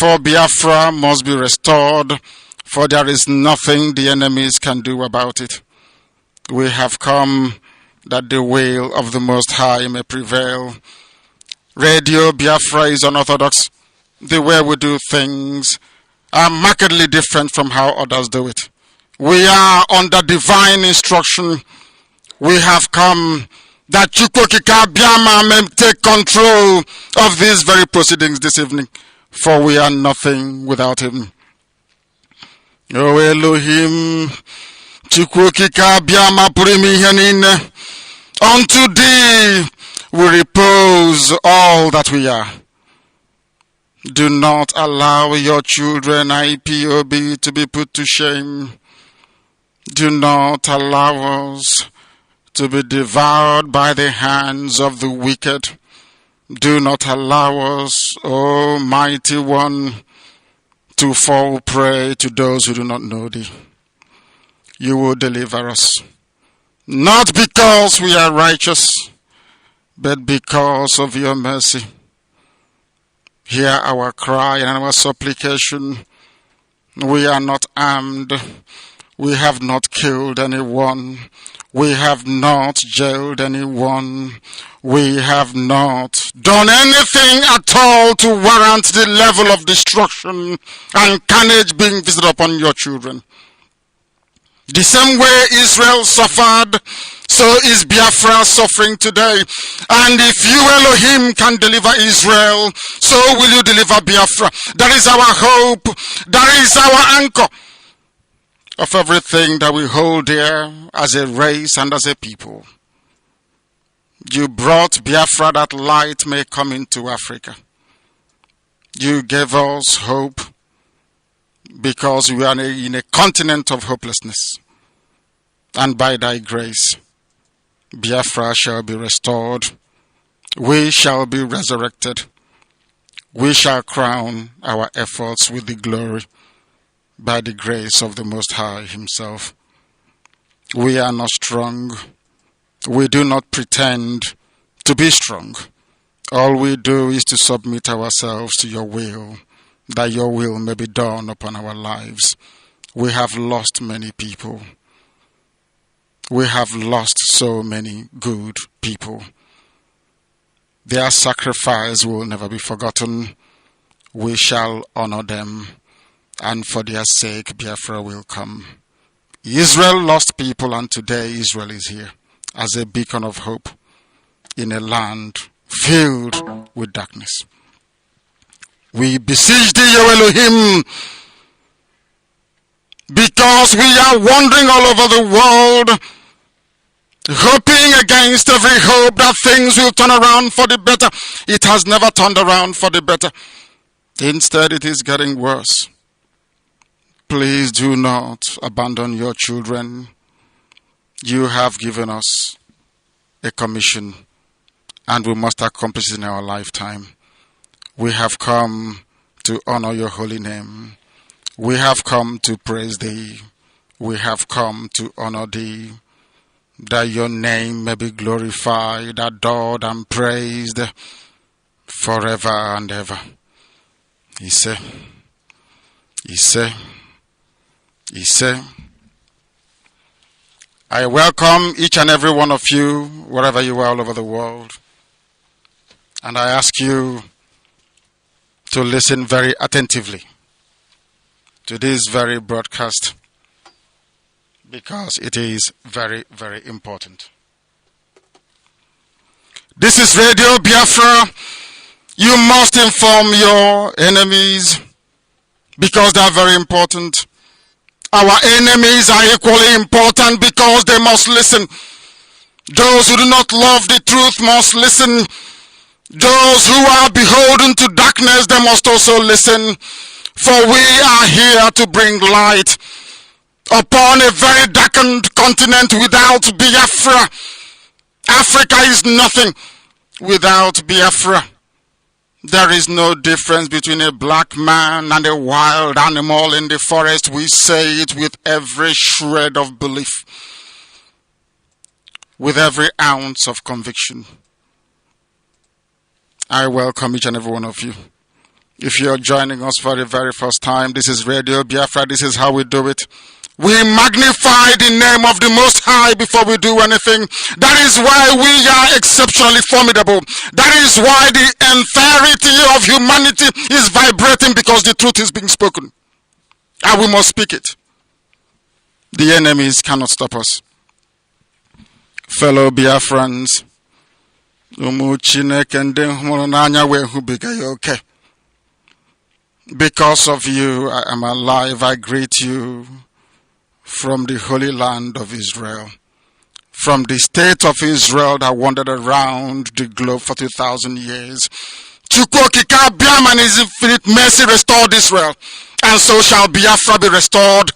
For Biafra must be restored, for there is nothing the enemies can do about it. We have come that the will of the Most High may prevail. Radio Biafra is unorthodox. The way we do things are markedly different from how others do it. We are under divine instruction. We have come that Chukwokika Biama may take control of these very proceedings this evening, for we are nothing without him. O Elohim, Chukwokika Biama Purimi Henine, unto thee we repose all that we are. Do not allow your children IPOB to be put to shame. Do not allow us to be devoured by the hands of the wicked. Do not allow us, O mighty one, to fall prey to those who do not know thee. You will deliver us, not because we are righteous, but because of your mercy. Hear our cry and our supplication. We are not armed. We have not killed anyone. We have not jailed anyone. We have not done anything at all to warrant the level of destruction and carnage being visited upon your children. The same way Israel suffered, so is Biafra suffering today. And if you, Elohim, can deliver Israel, so will you deliver Biafra. That is our hope. That is our anchor of everything that we hold dear as a race and as a people. You brought Biafra that light may come into Africa. You gave us hope because we are in a continent of hopelessness. And by thy grace, Biafra shall be restored. We shall be resurrected. We shall crown our efforts with the glory by the grace of the Most High himself. We are not strong. We do not pretend to be strong. All we do is to submit ourselves to your will, that your will may be done upon our lives. We have lost many people. We have lost so many good people. Their sacrifice will never be forgotten. We shall honor them, and for their sake Biafra will come. Israel lost people, and today Israel is here as a beacon of hope in a land filled with darkness. We beseech thee, O Elohim, because we are wandering all over the world, hoping against every hope that things will turn around for the better. It has never turned around for the better. Instead, it is getting worse. Please do not abandon your children. You have given us a commission, and we must accomplish it in our lifetime. We have come to honor your holy name. We have come to praise thee. We have come to honor thee, that your name may be glorified, adored, and praised forever and ever. Ise. I welcome each and every one of you, wherever you are all over the world. And I ask you to listen very attentively to this very broadcast, because it is very, very important. This is Radio Biafra. You must inform your enemies, because they are very important. Our enemies are equally important because they must listen. Those who do not love the truth must listen. Those who are beholden to darkness, they must also listen. For we are here to bring light upon a very darkened continent without Biafra. Africa is nothing without Biafra. There is no difference between a black man and a wild animal in the forest. We say it with every shred of belief, with every ounce of conviction. I welcome each and every one of you. If you're joining us for the very first time, this is Radio Biafra. This is how we do it. We magnify the name of the Most High before we do anything. That is why we are exceptionally formidable. That is why the entirety of humanity is vibrating, because the truth is being spoken. And we must speak it. The enemies cannot stop us. Fellow Biafrans, because of you, I am alive. I greet you from the Holy Land of Israel, from the state of Israel that wandered around the globe for 2,000 years. Chukwokika Biam and his infinite mercy restored Israel, and so shall Biafra be restored.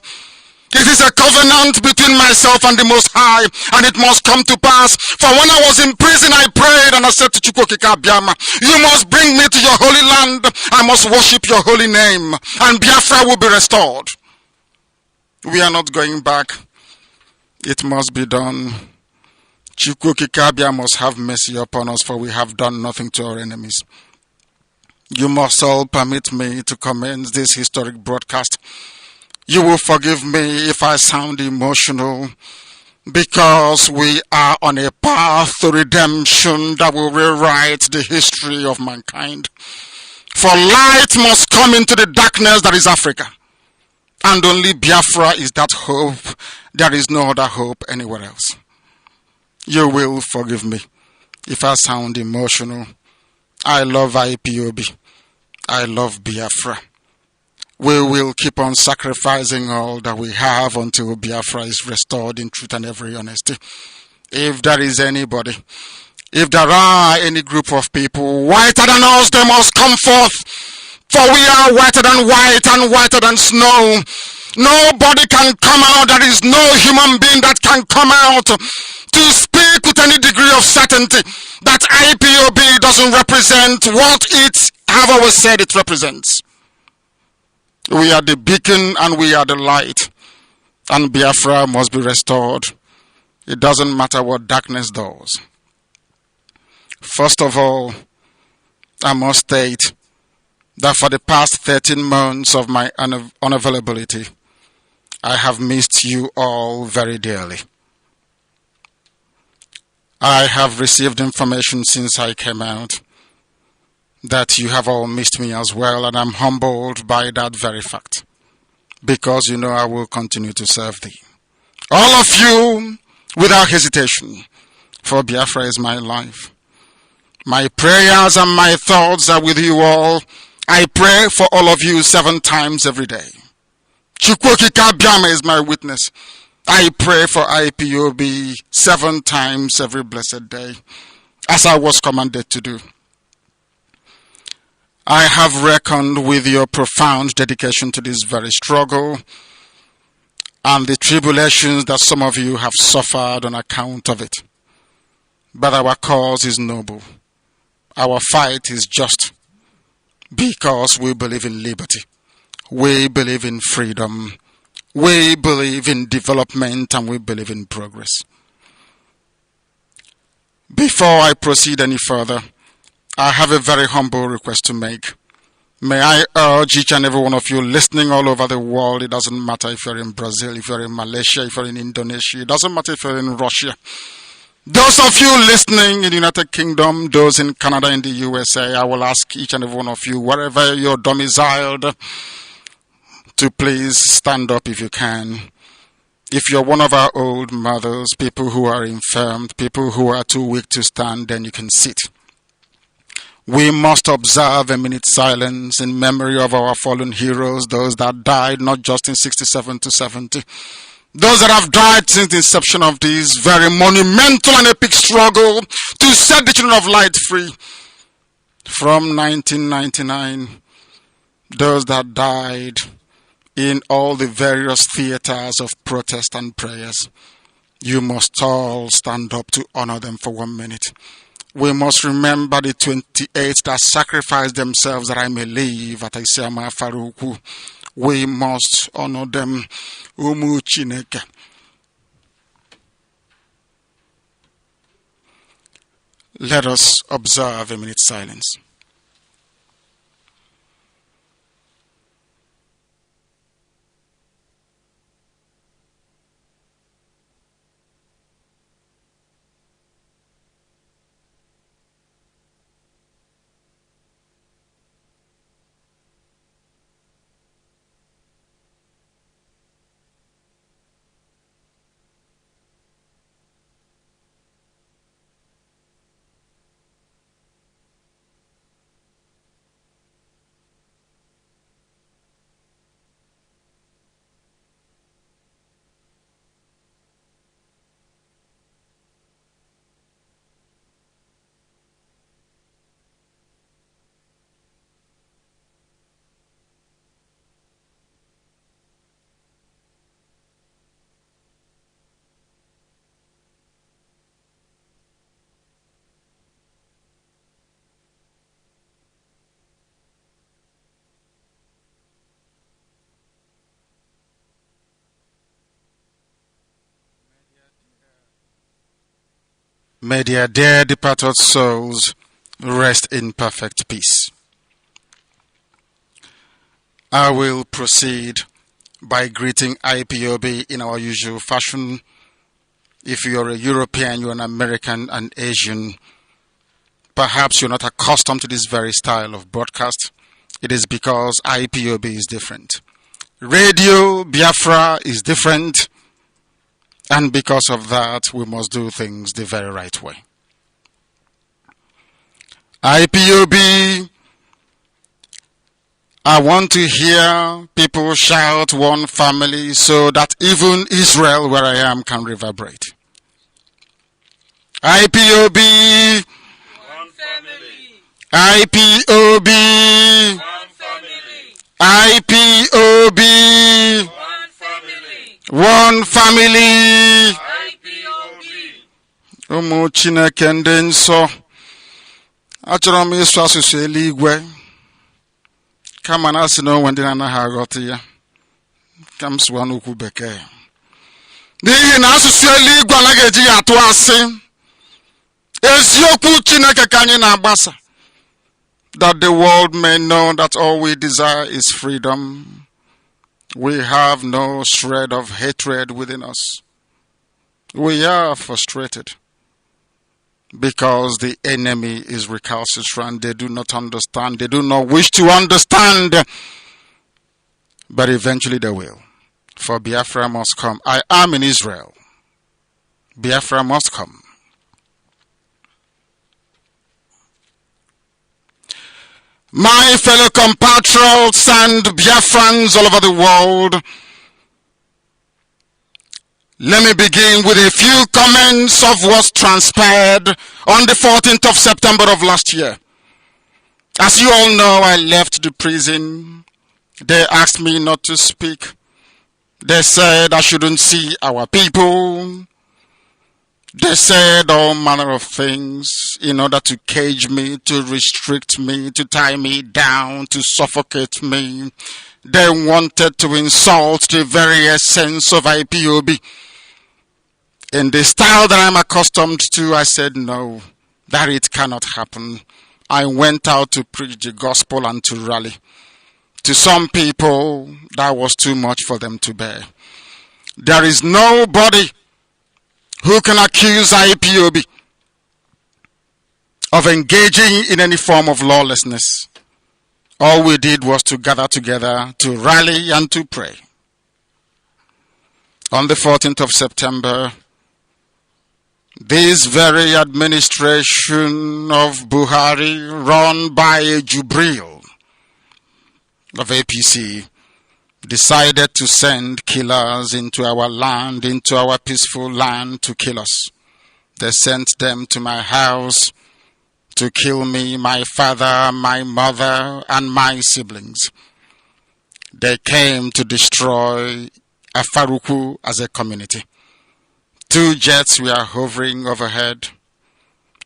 It is a covenant between myself and the Most High, and it must come to pass. For when I was in prison, I prayed and I said to Chukwokika Biama, you must bring me to your holy land. I must worship your holy name, and Biafra will be restored. We are not going back. It must be done. Chukwokika Biama must have mercy upon us, for we have done nothing to our enemies. You must all permit me to commence this historic broadcast. You will forgive me if I sound emotional, because we are on a path to redemption that will rewrite the history of mankind. For light must come into the darkness that is Africa, and only Biafra is that hope. There is no other hope anywhere else. You will forgive me if I sound emotional. I love IPOB. I love Biafra. We will keep on sacrificing all that we have until Biafra is restored in truth and every honesty. If there is anybody, if there are any group of people whiter than us, they must come forth. For we are whiter than white and whiter than snow. Nobody can come out. There is no human being that can come out to speak with any degree of certainty that IPOB doesn't represent what it have always said it represents. We are the beacon and we are the light, and Biafra must be restored. It doesn't matter what darkness does. First of all, I must state that for the past 13 months of my unavailability, I have missed you all very dearly. I have received information since I came out that you have all missed me as well, and I'm humbled by that very fact, because you know I will continue to serve thee. All of you, without hesitation, for Biafra is my life. My prayers and my thoughts are with you all. I pray for all of you 7 times every day. Chukwokika Biama is my witness. I pray for IPOB 7 times every blessed day, as I was commanded to do. I have reckoned with your profound dedication to this very struggle and the tribulations that some of you have suffered on account of it. But our cause is noble. Our fight is just, because we believe in liberty. We believe in freedom. We believe in development, and we believe in progress. Before I proceed any further, I have a very humble request to make. May I urge each and every one of you listening all over the world, it doesn't matter if you're in Brazil, if you're in Malaysia, if you're in Indonesia, it doesn't matter if you're in Russia. Those of you listening in the United Kingdom, those in Canada, in the USA, I will ask each and every one of you, wherever you're domiciled, to please stand up if you can. If you're one of our old mothers, people who are infirmed, people who are too weak to stand, then you can sit. We must observe a minute silence in memory of our fallen heroes, those that died not just in 67 to 70, those that have died since the inception of this very monumental and epic struggle to set the children of light free. From 1999, those that died in all the various theaters of protest and prayers, you must all stand up to honor them for 1 minute. We must remember the 28 that sacrificed themselves that I may live at Isiama Faruku. We must honor them. Umu Chineke. Let us observe a minute's silence. May their dear departed souls rest in perfect peace. I will proceed by greeting IPOB in our usual fashion. If you're a European, you're an American, an Asian, perhaps you're not accustomed to this very style of broadcast. It is because IPOB is different. Radio Biafra is different. And because of that, we must do things the very right way. IPOB, I want to hear people shout one family so that even Israel, where I am, can reverberate. IPOB, one family. IPOB, One family. IPOB, One family. one family. IPOB. Ụmụ Chineke ndị nsọ, achọrọ m ịsụ asụsụ eluigwe kama na asị na onwe ndị na-anaghị aghọta ya ka m sụwa n'okwu bekee, n'ihi na asụsụ eluigwe anaghị eji ya atụ asị. Eziokwu Chineke ka anyị na-agbasa, that the world may know that all we desire is freedom. We have no shred of hatred within us. We are frustrated because the enemy is recalcitrant. They do not understand. They do not wish to understand. But eventually they will. For Biafra must come. I am in Israel. Biafra must come. My fellow compatriots and Biafrans all over the world, let me begin with a few comments of what transpired on the 14th of September of last year. As you all know, I left the prison. They asked me not to speak. They said I shouldn't see our people. They said all manner of things in order to cage me, to restrict me, to tie me down, to suffocate me. They wanted to insult the very essence of IPOB. In the style that I'm accustomed to, I said no, that it cannot happen. I went out to preach the gospel and to rally. To some people, that was too much for them to bear. There is nobody who can accuse IPOB of engaging in any form of lawlessness. All we did was to gather together, to rally and to pray. On the 14th of September, this very administration of Buhari, run by Jubril of APC, decided to send killers into our land, into our peaceful land, to kill us. They sent them to my house to kill me, my father, my mother, and my siblings. They came to destroy Afaruku as a community. 2 jets were hovering overhead.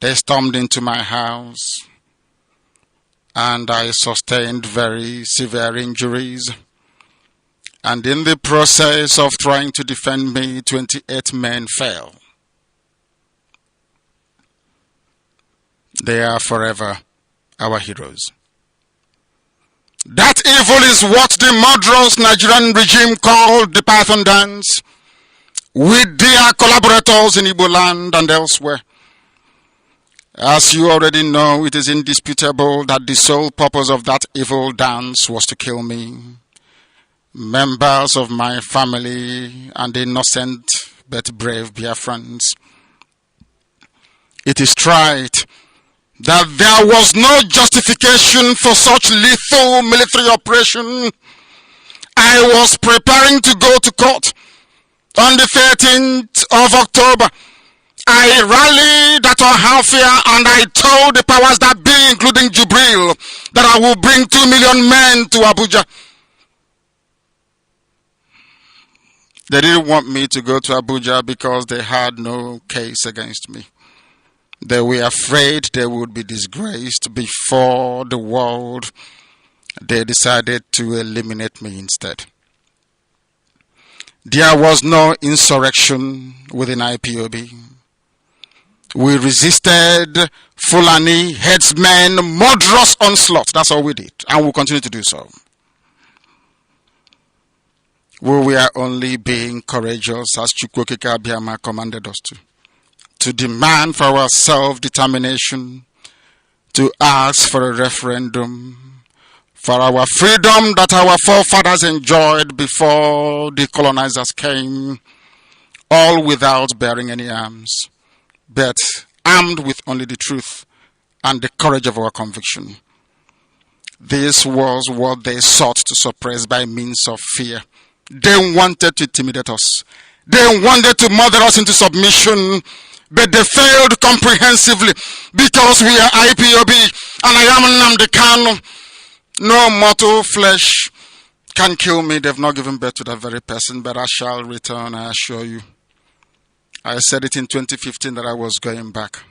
They stormed into my house, and I sustained very severe injuries. And in the process of trying to defend me, 28 men fell. They are forever our heroes. That evil is what the murderous Nigerian regime called the Python dance, with their collaborators in Igbo land and elsewhere. As you already know, it is indisputable that the sole purpose of that evil dance was to kill me, members of my family, and innocent but brave Biafrans. It is trite that there was no justification for such lethal military operation. I was preparing to go to court on the 13th of October. I rallied at Ohafia and I told the powers that be, including Jubril, that I will bring 2 million men to Abuja. They didn't want me to go to Abuja because they had no case against me. They were afraid they would be disgraced before the world. They decided to eliminate me instead. There was no insurrection within IPOB. We resisted Fulani headsmen murderous onslaught. That's all we did, and we'll continue to do so. We are only being courageous as Chukwokika Abiyama commanded us to demand for our self-determination, to ask for a referendum, for our freedom that our forefathers enjoyed before the colonizers came, all without bearing any arms, but armed with only the truth and the courage of our conviction. This was what they sought to suppress by means of fear. They wanted to intimidate us. They wanted to murder us into submission, but they failed comprehensively because we are IPOB and I am Nnamdi Kanu. No mortal flesh can kill me. They've not given birth to that very person, but I shall return, I assure you. I said it in 2015 that I was going back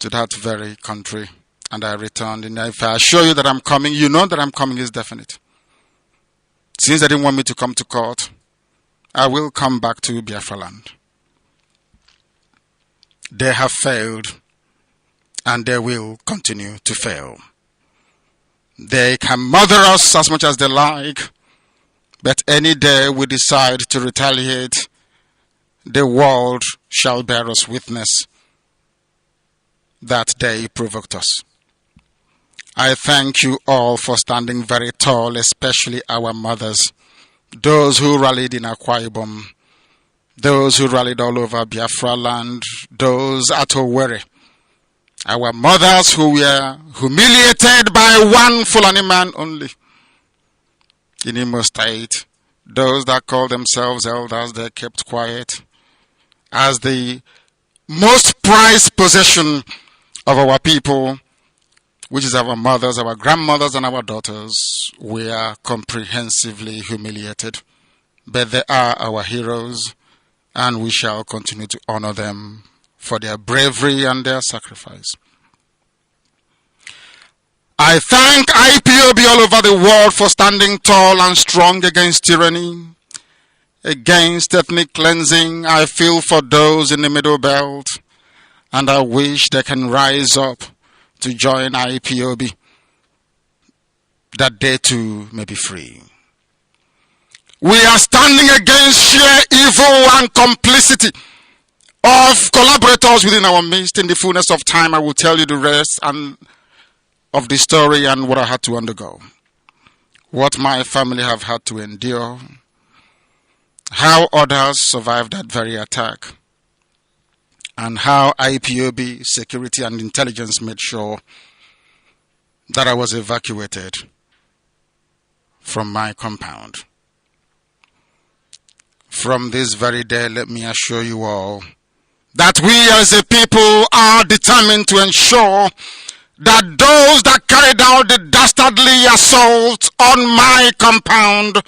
to that very country, and I returned. And if I assure you that I'm coming, you know that I'm coming is definite. Since they didn't want me to come to court, I will come back to BiafraLand. They have failed, and they will continue to fail. They can murder us as much as they like, but any day we decide to retaliate, the world shall bear us witness that they provoked us. I thank you all for standing very tall, especially our mothers, those who rallied in Akwa Ibom, those who rallied all over BiafraLand, those at Owerri, our mothers who were humiliated by one Fulani man only in Imo State, those that called themselves elders, they kept quiet. As the most prized possession of our people, which is our mothers, our grandmothers, and our daughters, we are comprehensively humiliated. But they are our heroes, and we shall continue to honor them for their bravery and their sacrifice. I thank IPOB all over the world for standing tall and strong against tyranny, against ethnic cleansing. I feel for those in the Middle Belt, and I wish they can rise up to join IPOB, that they too may be free. We are standing against sheer evil and complicity of collaborators within our midst. In the fullness of time, I will tell you the rest and of the story and what I had to undergo, what my family have had to endure, how others survived that very attack, and how IPOB security and intelligence made sure that I was evacuated from my compound. From this very day, let me assure you all that we as a people are determined to ensure that those that carried out the dastardly assault on my compound,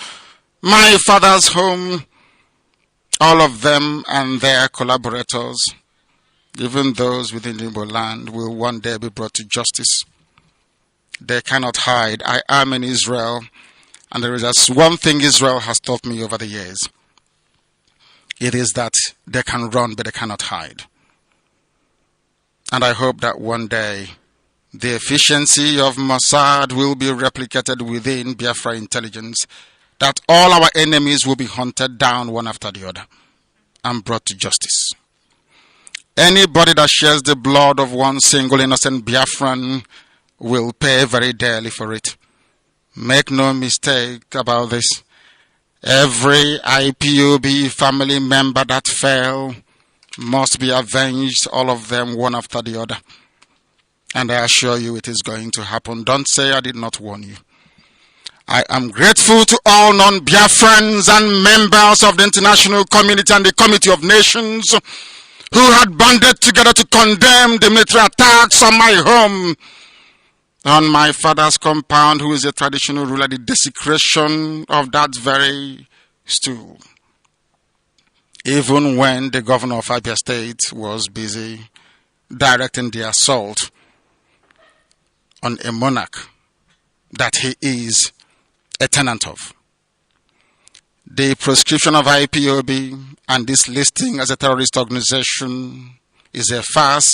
my father's home, all of them and their collaborators, even those within the Igbo land, will one day be brought to justice. They cannot hide. I am in Israel, and there is just one thing Israel has taught me over the years. It is that they can run, but they cannot hide. And I hope that one day the efficiency of Mossad will be replicated within Biafra intelligence, that all our enemies will be hunted down one after the other and brought to justice. Anybody that shares the blood of one single innocent Biafran will pay very dearly for it. Make no mistake about this. Every IPOB family member that fell must be avenged, all of them one after the other. And I assure you it is going to happen. Don't say I did not warn you. I am grateful to all non-Biafrans and members of the international community and the Committee of Nations who had banded together to condemn the military attacks on my home, on my father's compound, who is a traditional ruler, the desecration of that very stool. Even when the governor of Abia State was busy directing the assault on a monarch that he is a tenant of. The proscription of IPOB and this listing as a terrorist organization is a farce,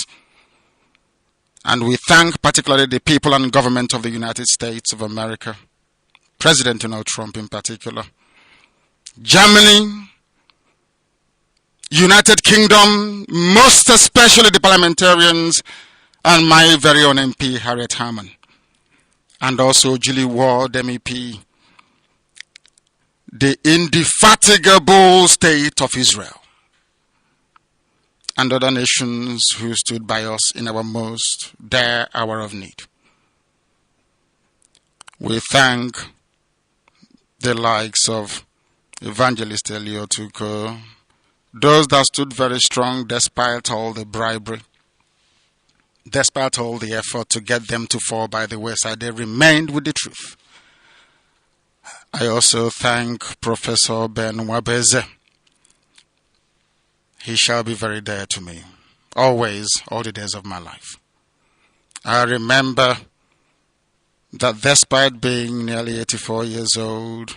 and we thank particularly the people and government of the United States of America, President Donald Trump in particular, Germany, United Kingdom, most especially the parliamentarians, and my very own MP, Harriet Harman, and also Julie Ward, MEP, the indefatigable state of Israel, and other nations who stood by us in our most dire hour of need. We thank the likes of Evangelist Elio Tuko, those that stood very strong despite all the bribery, despite all the effort to get them to fall by the wayside. They remained with the truth. I also thank Professor Ben Wabeze. He shall be very dear to me, always, all the days of my life. I remember that despite being nearly 84 years old,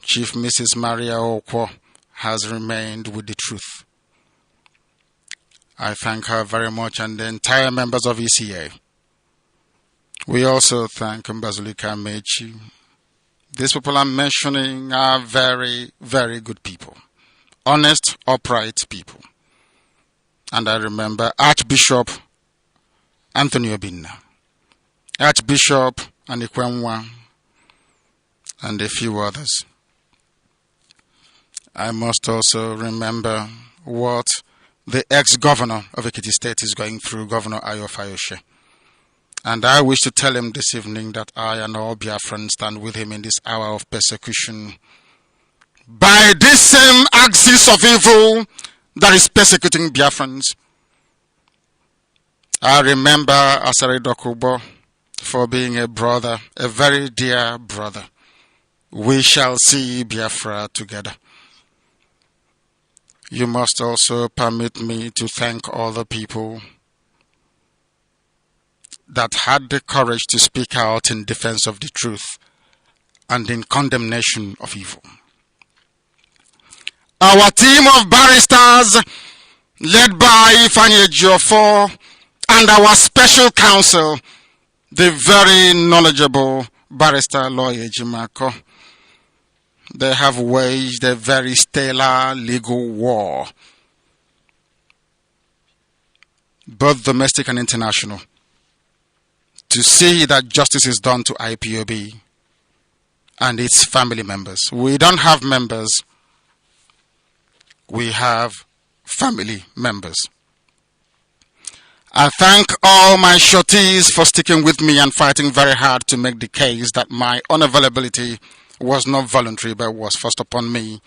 Chief Mrs. Maria Okwo has remained with the truth. I thank her very much and the entire members of ECA. We also thank Mbazulika Mechi. These people I'm mentioning are very, very good people. Honest, upright people. And I remember Archbishop Anthony Obinna, Archbishop Anikwenwa, and a few others. I must also remember what the ex-governor of Ekiti State is going through, Governor Ayo Fayose. And I wish to tell him this evening that I and all Biafrans stand with him in this hour of persecution by this same axis of evil that is persecuting Biafrans. I remember Asari Dokubo for being a brother, a very dear brother. We shall see Biafra together. You must also permit me to thank all the people that had the courage to speak out in defense of the truth and in condemnation of evil. Our team of barristers, led by Ifeanyi Ejiofor, and our special counsel, the very knowledgeable barrister lawyer Jimako, they have waged a very stellar legal war, both domestic and international, to see that justice is done to IPOB and its family members. We don't have members, we have family members. I thank all my shorties for sticking with me and fighting very hard to make the case that my unavailability was not voluntary but was forced upon me.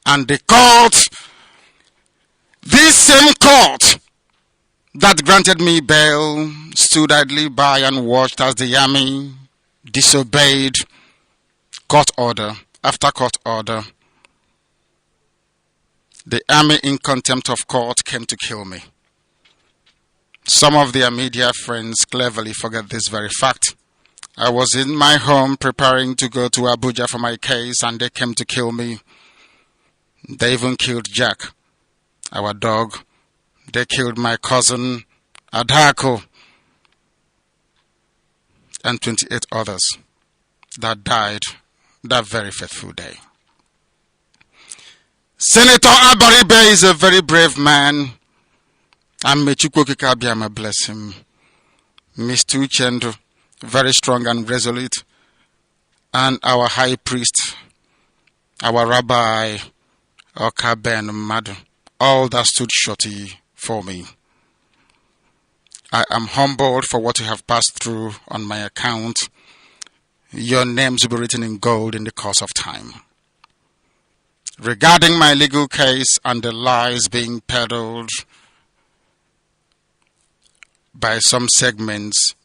And the court, this same court that granted me bail, stood idly by and watched as the army disobeyed court order after court order. The army, in contempt of court, came to kill me. Some of their media friends cleverly forget this very fact. I was in my home preparing to go to Abuja for my case, and they came to kill me. They even killed Jack, our dog. They killed my cousin, Adako, and 28 others that died that very fateful day. Senator Abaribe is a very brave man, and may Chukwuokike Abiyama bless him. Mr. Uchendu, very strong and resolute, and our high priest, our rabbi, Oka Ben Madu, all that stood shorty for me. I am humbled for what you have passed through on my account. Your names will be written in gold in the course of time. Regarding my legal case and the lies being peddled by some segments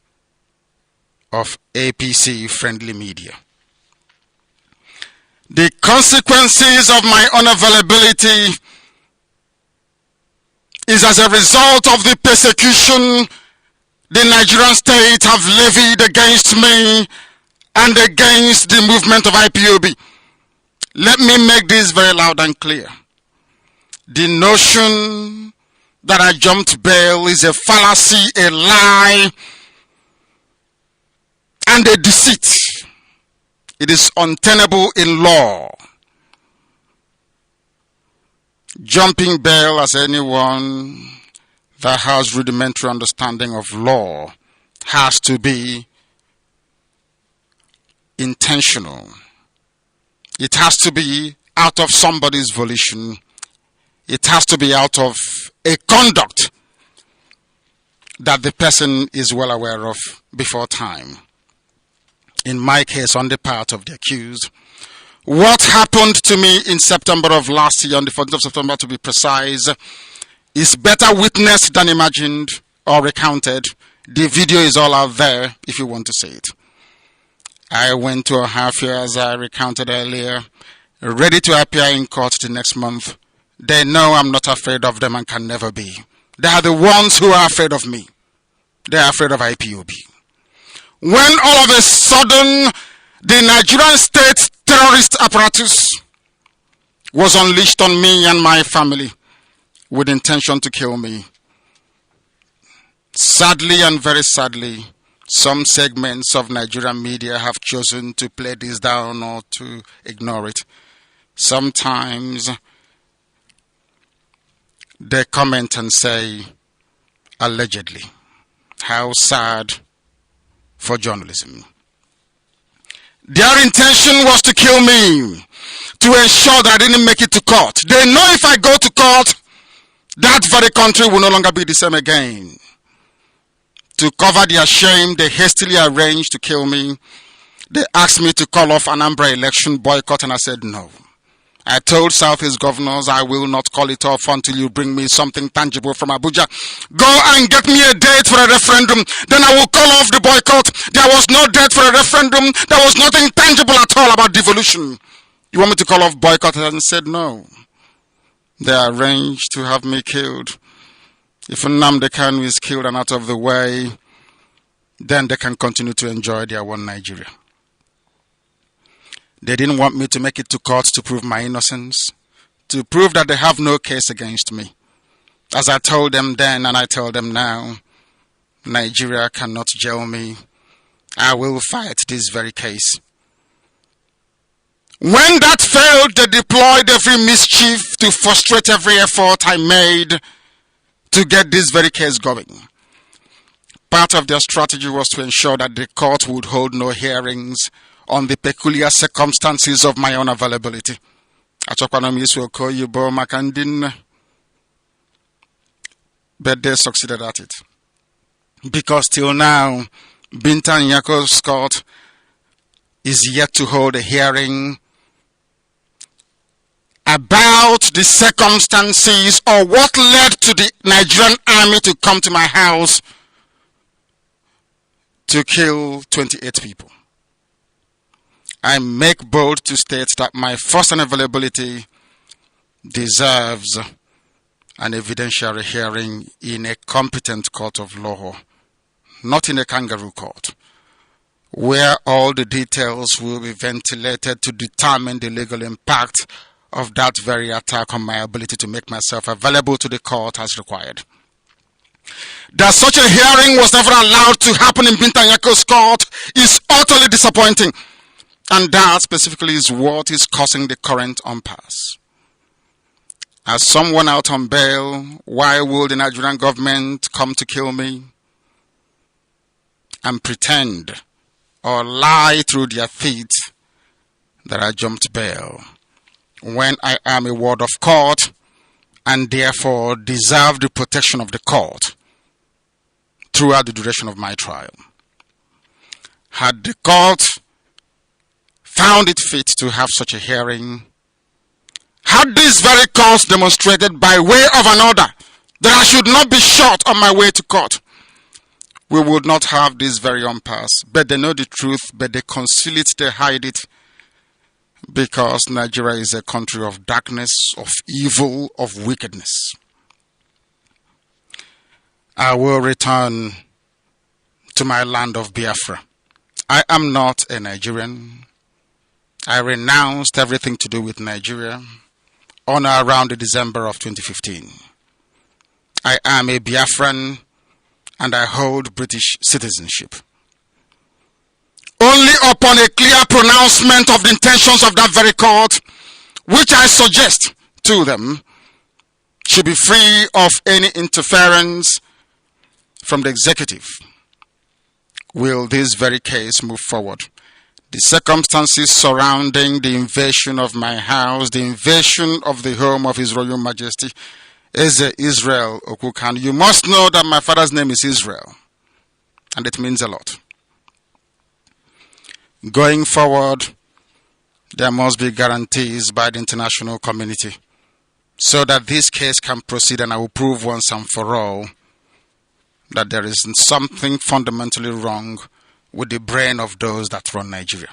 of APC-friendly media, the consequences of my unavailability is as a result of the persecution the Nigerian state have levied against me and against the movement of IPOB. Let me make this very loud and clear. The notion that I jumped bail is a fallacy, a lie, and a deceit. It is untenable in law. Jumping bail, as anyone that has rudimentary understanding of law, has to be intentional. It has to be out of somebody's volition. It has to be out of a conduct that the person is well aware of before time. In my case, on the part of the accused, what happened to me in September of last year, on the 14th of September to be precise, is better witnessed than imagined or recounted. The video is all out there if you want to see it. I went to a half year, as I recounted earlier, ready to appear in court the next month. They know I'm not afraid of them and can never be. They are the ones who are afraid of me. They are afraid of IPOB. When all of a sudden the Nigerian state terrorist apparatus was unleashed on me and my family with intention to kill me. Sadly and very sadly, some segments of Nigerian media have chosen to play this down or to ignore it. Sometimes they comment and say, allegedly. How sad for journalism. Their intention was to kill me, to ensure that I didn't make it to court. They know if I go to court, that very country will no longer be the same again. To cover their shame, they hastily arranged to kill me. They asked me to call off Anambra election boycott, and I said no. I told Southeast governors I will not call it off until you bring me something tangible from Abuja. Go and get me a date for a referendum, then I will call off the boycott. There was no date for a referendum. There was nothing tangible at all about devolution. You want me to call off boycott? And said no. They arranged to have me killed. If Nnamdi Kanu is killed and out of the way, then they can continue to enjoy their one Nigeria. They didn't want me to make it to court to prove my innocence, to prove that they have no case against me. As I told them then and I tell them now, Nigeria cannot jail me. I will fight this very case. When that failed, they deployed every mischief to frustrate every effort I made to get this very case going. Part of their strategy was to ensure that the court would hold no hearings on the peculiar circumstances of my unavailability. But they succeeded at it. Because till now, Binta Nyako's court is yet to hold a hearing about the circumstances or what led to the Nigerian army to come to my house to kill 28 people. I make bold to state that my first unavailability deserves an evidentiary hearing in a competent court of law, not in a kangaroo court, where all the details will be ventilated to determine the legal impact of that very attack on my ability to make myself available to the court as required. That such a hearing was never allowed to happen in Binta Nyako's court is utterly disappointing. And that specifically is what is causing the current impasse. As someone out on bail, why will the Nigerian government come to kill me and pretend or lie through their teeth that I jumped bail when I am a ward of court and therefore deserve the protection of the court throughout the duration of my trial? Had the court found it fit to have such a hearing, had this very cause demonstrated by way of an order that I should not be shot on my way to court, we would not have this very impasse. But they know the truth, but they conceal it, they hide it, because Nigeria is a country of darkness, of evil, of wickedness. I will return to my land of Biafra. I am not a Nigerian. I renounced everything to do with Nigeria on or around December of 2015. I am a Biafran and I hold British citizenship. Only upon a clear pronouncement of the intentions of that very court, which I suggest to them, should be free of any interference from the executive, will this very case move forward. The circumstances surrounding the invasion of my house, the invasion of the home of His Royal Majesty, is Israel Okukan. You must know that my father's name is Israel, and it means a lot. Going forward, there must be guarantees by the international community so that this case can proceed, and I will prove once and for all that there is something fundamentally wrong with the brain of those that run Nigeria,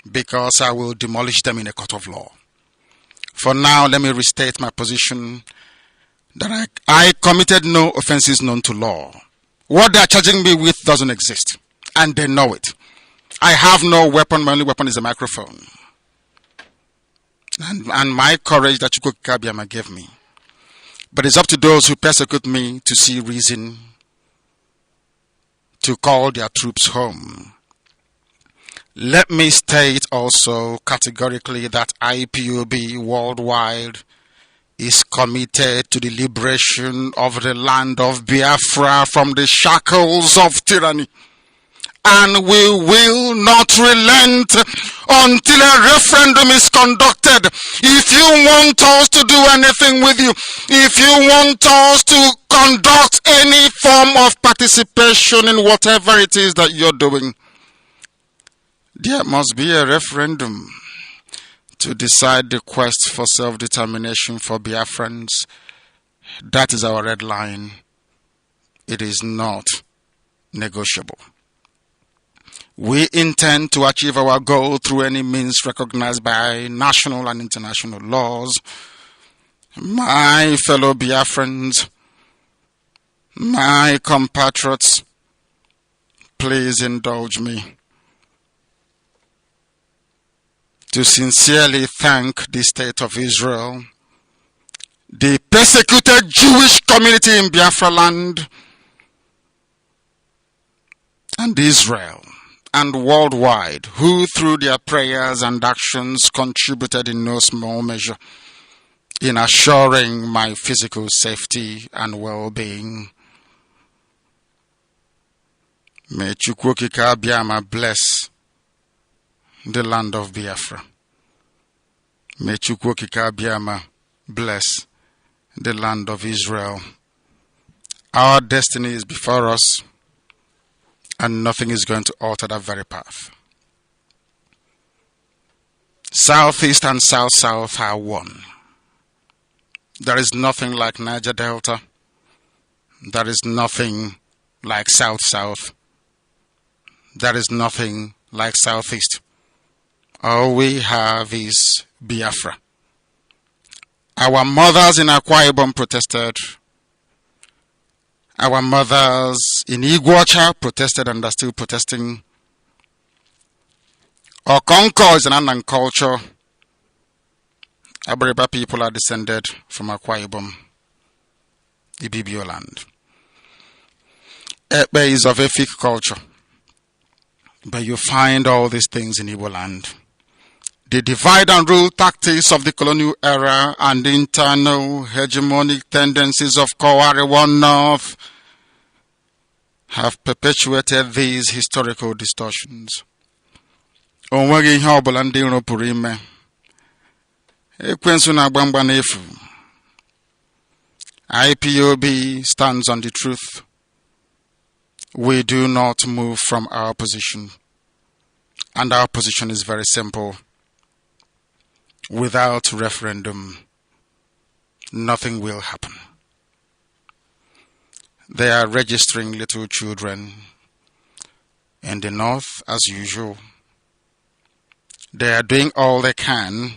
because I will demolish them in a court of law. For now, let me restate my position that I committed no offenses known to law. What they are charging me with doesn't exist, and they know it. I have no weapon. My only weapon is a microphone. And my courage that Chukwu Kabiama gave me. But it's up to those who persecute me to see reason to call their troops home. Let me state also categorically that IPOB worldwide is committed to the liberation of the land of Biafra from the shackles of tyranny. And we will not relent until a referendum is conducted. If you want us to do anything with you, if you want us to conduct any form of participation in whatever it is that you're doing, there must be a referendum to decide the quest for self-determination for Biafrans. That is our red line. It is not negotiable. We intend to achieve our goal through any means recognized by national and international laws. My fellow Biafrans, my compatriots, please indulge me to sincerely thank the State of Israel, the persecuted Jewish community in BiafraLand, and Israel, and worldwide, who through their prayers and actions contributed in no small measure in assuring my physical safety and well-being. May Chukwu Okike Abiama bless the land of Biafra. May Chukwu Okike Abiama bless the land of Israel. Our destiny is before us, and nothing is going to alter that very path. Southeast and South-South are one. There is nothing like Niger Delta. There is nothing like South-South. There is nothing like Southeast. All we have is Biafra. Our mothers in Akwa Ibom protested. Our mothers in Iguacha protested and are still protesting. Okonko is an Annan culture. Abariba people are descended from Akwa Ibom, Ibibio land. Ekpe is of Efik culture. But you find all these things in Igbo land. The divide and rule tactics of the colonial era and the internal hegemonic tendencies of Kowari One North have perpetuated these historical distortions. Onwegi ihe ọbụla ndị iro pụrụ ime. Ekwensu na-agba mgba n'efu. IPOB stands on the truth. We do not move from our position. And our position is very simple. Without referendum, nothing will happen. They are registering little children in the north as usual. They are doing all they can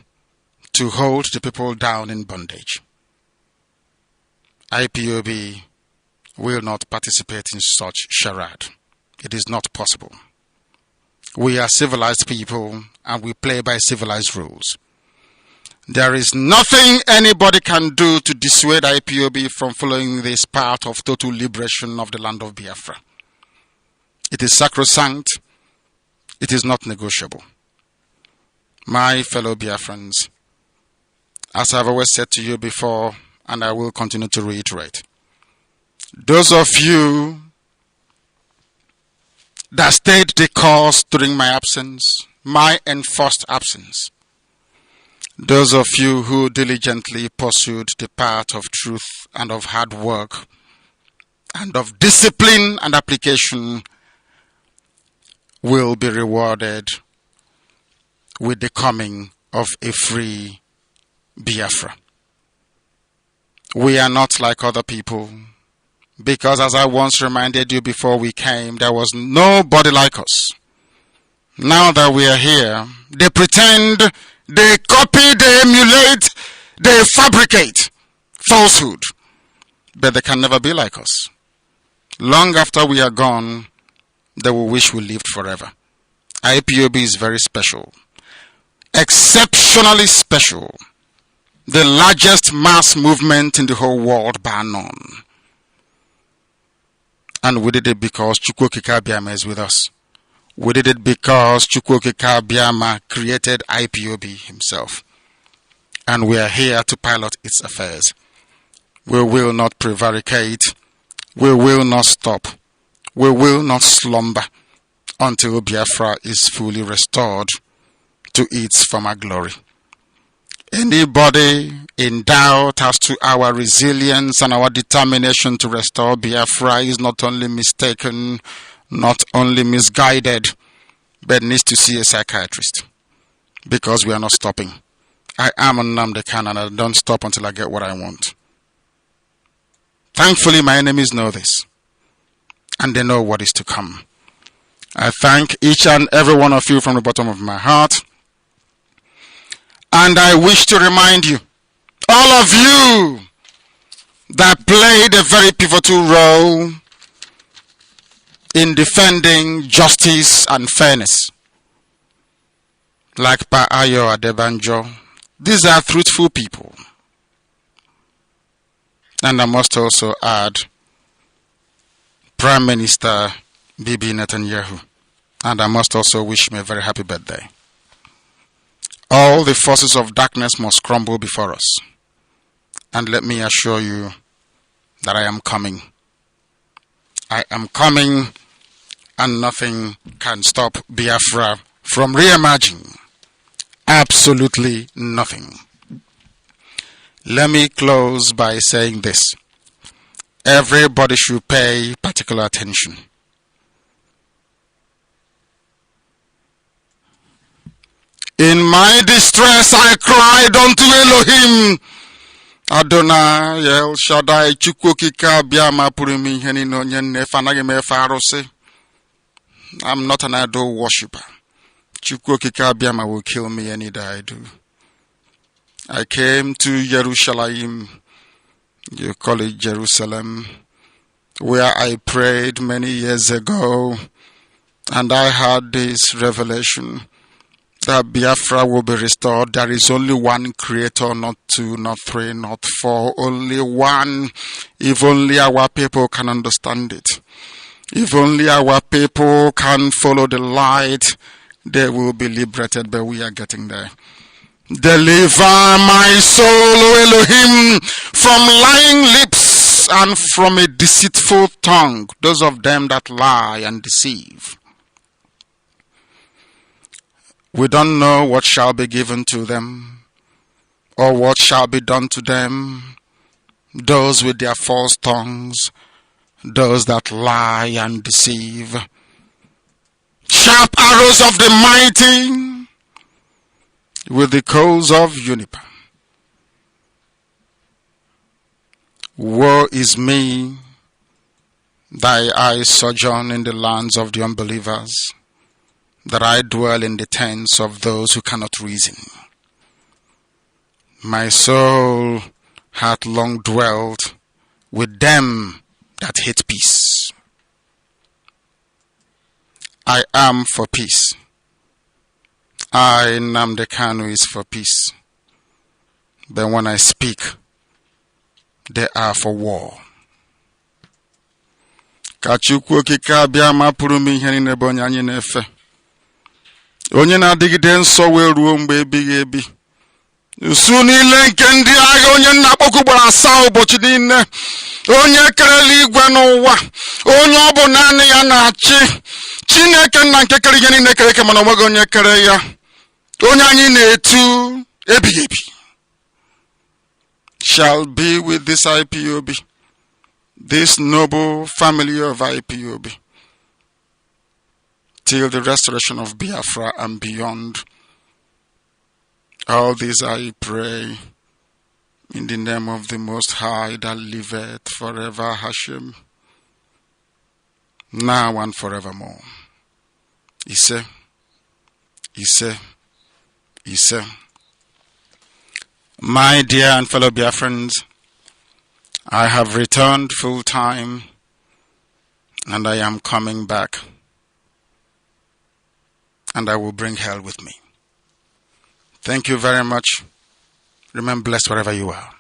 to hold the people down in bondage. IPOB will not participate in such charade. It is not possible. We are civilized people and we play by civilized rules. There is nothing anybody can do to dissuade IPOB from following this path of total liberation of the land of Biafra. It is sacrosanct. It is not negotiable. My fellow Biafrans, as I've always said to you before, and I will continue to reiterate, those of you that stayed the course during my absence, my enforced absence, those of you who diligently pursued the path of truth and of hard work and of discipline and application will be rewarded with the coming of a free Biafra. We are not like other people, because as I once reminded you before we came, there was nobody like us. Now that we are here, they pretend, they copy, they emulate, they fabricate falsehood, but they can never be like us. Long after we are gone, they will wish we lived forever. IPOB is very special, exceptionally special, the largest mass movement in the whole world bar none. And we did it because Chukwokika Biama is with us. We did it because Chukwokika Biama created IPOB himself. And we are here to pilot its affairs. We will not prevaricate. We will not stop. We will not slumber until Biafra is fully restored to its former glory. Anybody in doubt as to our resilience and our determination to restore Biafra is not only mistaken, not only misguided, but needs to see a psychiatrist, because we are not stopping. I am a Nnamdi Kanu and I don't stop until I get what I want. Thankfully, my enemies know this, and they know what is to come. I thank each and every one of you from the bottom of my heart. And I wish to remind you, all of you that played a very pivotal role in defending justice and fairness, like Pa Ayo Adebanjo, these are truthful people. And I must also add Prime Minister Bibi Netanyahu. And I must also wish him a very happy birthday. All the forces of darkness must crumble before us. And let me assure you that I am coming. I am coming, and nothing can stop Biafra from re-emerging. Absolutely nothing. Let me close by saying this. Everybody should pay particular attention. In my distress I cried unto Elohim. Adonai, El Shaddai, Chukwokika Biama Purimi Henino Nyen Fanagime Farose. I'm not an idol worshipper. Chukwokika Biama will kill me any day I do. I came to Jerusalem, you call it Jerusalem, where I prayed many years ago, and I had this revelation that Biafra will be restored. There is only one creator, not two, not three, not four, only one. If only our people can understand it. If only our people can follow the light, they will be liberated, but we are getting there. Deliver my soul, O Elohim, from lying lips and from a deceitful tongue, those of them that lie and deceive. We don't know what shall be given to them, or what shall be done to them, those with their false tongues, those that lie and deceive. Sharp arrows of the mighty, with the coals of juniper. Woe is me, thy eyes sojourn in the lands of the unbelievers, that I dwell in the tents of those who cannot reason. My soul hath long dwelt with them that hate peace. I am for peace. I, Nnamdi Kanu, is for peace. But when I speak, they are for war. Ka Chukwu okike abịa mapụrụ m ihe niile bụ onye anyị na-efe. Onye na-adịgide nsọ wee ruo mgbe ebighị ebi. Usu niile nke ndị agha onye nna-akpọku gbara asaa ụbọchị niile. Onye kere eluigwe n'ụwa. Onye ọ bụ naanị ya na-achị. Chineke nna nke kere ihe niile kere eke mana onweghị onye kere ya. Onye anyị na-etu ebighị ebi. Shall be with this IPOB, this noble family of IPOB, till the restoration of Biafra and beyond. All this I pray in the name of the Most High that liveth forever, Hashem, now and forevermore. Ise, Ise, Ise. My dear and fellow Biafrans, I have returned full time and I am coming back, and I will bring hell with me. Thank you very much. Remain blessed wherever you are.